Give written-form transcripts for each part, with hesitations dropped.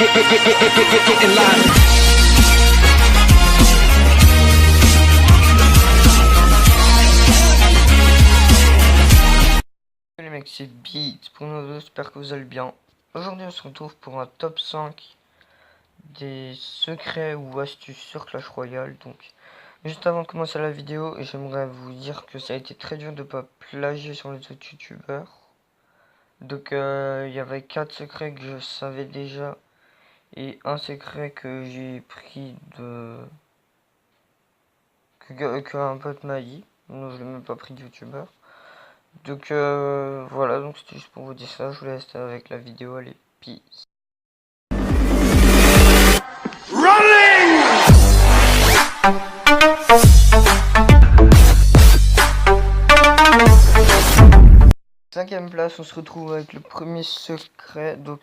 Les mecs, c'est Beat pour nous, j'espère que vous allez bien. Aujourd'hui on se retrouve pour un top 5 des secrets ou astuces sur Clash Royale. Donc juste avant de commencer la vidéo, j'aimerais vous dire que ça a été très dur de pas plagier sur les autres youtubeurs. Donc il y avait 4 secrets que je savais déjà et un secret que j'ai pris de qu'un pote m'a dit. Non, je l'ai même pas pris de youtubeur. Donc voilà, donc c'était juste pour vous dire ça, je vous laisse avec la vidéo, allez, peace. Cinquième place, on se retrouve avec le premier secret, donc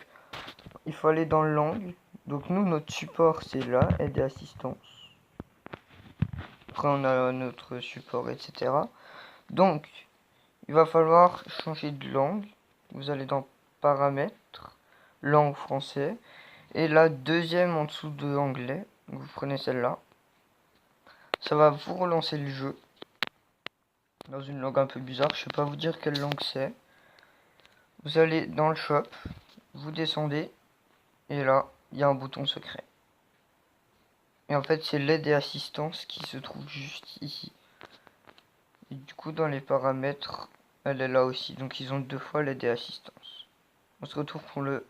il faut aller dans l'angle. Donc nous, notre support c'est là, aide et assistance. Après on a notre support, etc. Donc, il va falloir changer de langue. Vous allez dans paramètres, langue français. Et la deuxième en dessous de anglais, vous prenez celle-là. Ça va vous relancer le jeu. Dans une langue un peu bizarre, je sais pas vous dire quelle langue c'est. Vous allez dans le shop, vous descendez. Et là, il y a un bouton secret. Et en fait, c'est l'aide et assistance qui se trouve juste ici. Et du coup, dans les paramètres, elle est là aussi. Donc, ils ont 2 fois l'aide et assistance. On se retrouve pour le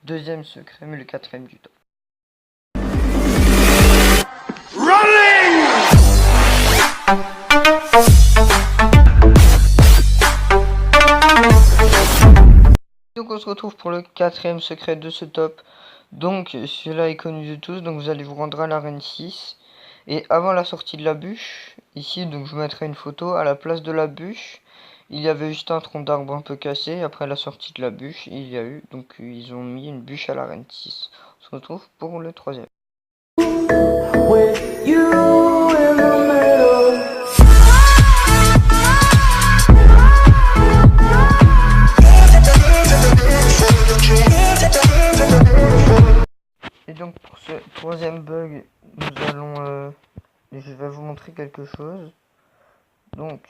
deuxième secret, mais le 4e du top. Donc on se retrouve pour le 4e secret de ce top. Donc celui-là est connu de tous. Donc vous allez vous rendre à l'arène 6. Et avant la sortie de la bûche, ici donc je vous mettrai une photo. À la place de la bûche, il y avait juste un tronc d'arbre un peu cassé. Après la sortie de la bûche, il y a eu, donc ils ont mis une bûche à l'arène 6. On se retrouve pour le 3e. Et donc pour ce 3e bug, nous allons, je vais vous montrer quelque chose. Donc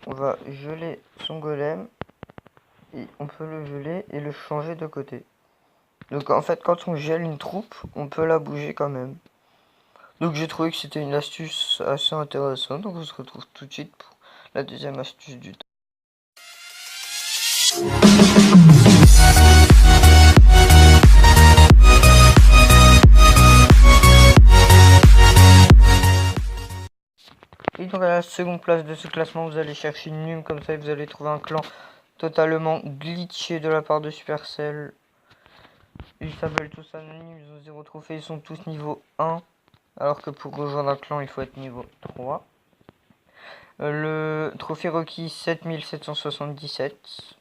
on va geler son golem et on peut le geler et le changer de côté. Donc en fait quand on gèle une troupe, on peut la bouger quand même. Donc j'ai trouvé que c'était une astuce assez intéressante. Donc on se retrouve tout de suite pour la deuxième astuce du temps. Et donc à la seconde place de ce classement, vous allez chercher une nume comme ça et vous allez trouver un clan totalement glitché de la part de Supercell. Ils s'appellent tous anonymes, ils ont 0 trophée, ils sont tous niveau 1. Alors que pour rejoindre un clan, il faut être niveau 3. Le trophée requis 7777.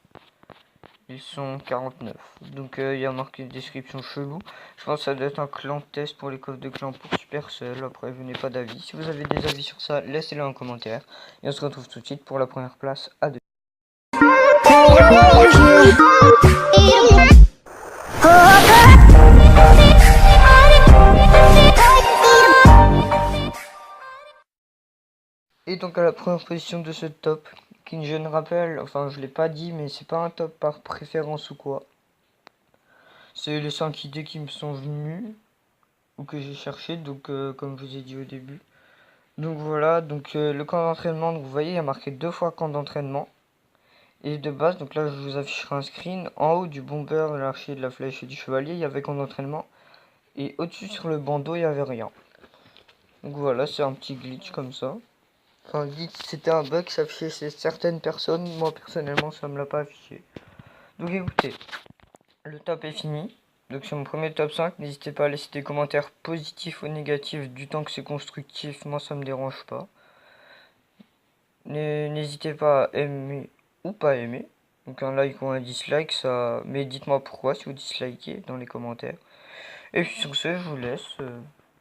Ils sont 49. Donc il y a marqué description chelou. Je pense que ça doit être un clan test pour les coffres de clan pour Supercell. Après, je n'ai pas d'avis. Si vous avez des avis sur ça, laissez-les en commentaire. Et on se retrouve tout de suite pour la première place à 2. Et donc à la première position de ce top, qui je ne rappelle, enfin je l'ai pas dit, mais c'est pas un top par préférence ou quoi. C'est les 5 idées qui me sont venues, ou que j'ai cherché, donc comme je vous ai dit au début. Donc voilà, donc le camp d'entraînement, vous voyez, il y a marqué 2 fois camp d'entraînement. Et de base, donc là je vous afficherai un screen, en haut du bomber, de l'archer, de la flèche et du chevalier, il y avait camp d'entraînement. Et au-dessus sur le bandeau, il n'y avait rien. Donc voilà, c'est un petit glitch comme ça. Enfin, glitch, c'était un bug qui s'affichait chez certaines personnes, moi personnellement ça me l'a pas affiché. Donc écoutez, le top est fini. Donc c'est mon premier top 5, n'hésitez pas à laisser des commentaires positifs ou négatifs du temps que c'est constructif, moi ça me dérange pas. N'hésitez pas à aimer ou pas aimer, donc un like ou un dislike, ça. Mais dites-moi pourquoi si vous dislikez dans les commentaires. Et puis sur ce, je vous laisse.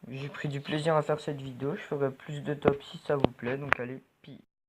J'ai pris du plaisir à faire cette vidéo, je ferai plus de top si ça vous plaît, donc allez.